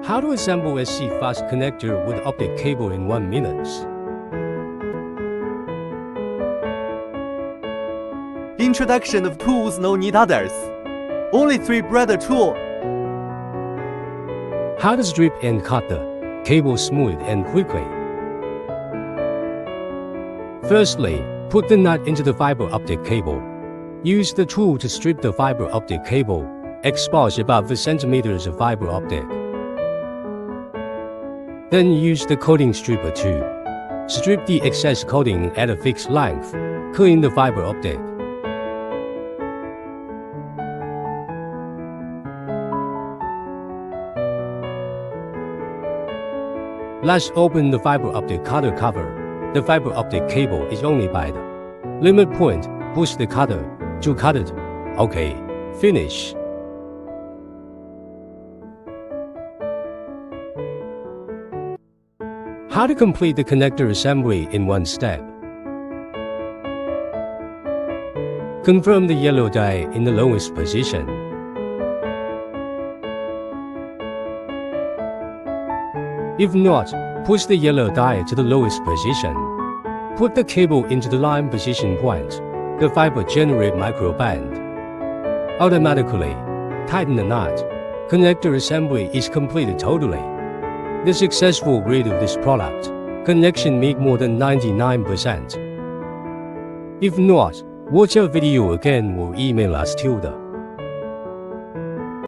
How to assemble a C-fast connector with optic cable in 1 minute. Introduction of tools, no need others. Only 3 brother tool. How to strip and cut the cable smooth and quickly. Firstly, put the nut into the fiber optic cable. Use the tool to strip the fiber optic cable. Expose about 5 centimeters of fiber optic. Then use the coating stripper to strip the excess coating at a fixed length. Clean the fiber optic. Let's open the fiber optic cutter cover. The fiber optic cable is only by the limit point. Push the cutter to cut it. OK, finish. How to complete the connector assembly in 1 step. Confirm the yellow die in the lowest position. If not, push the yellow die to the lowest position. Put the cable into the line position point. The fiber generate microband. Automatically, tighten the knot. Connector assembly is completed totally. The successful rate of this product, connection make more than 99%. If not, watch our video again or email us till the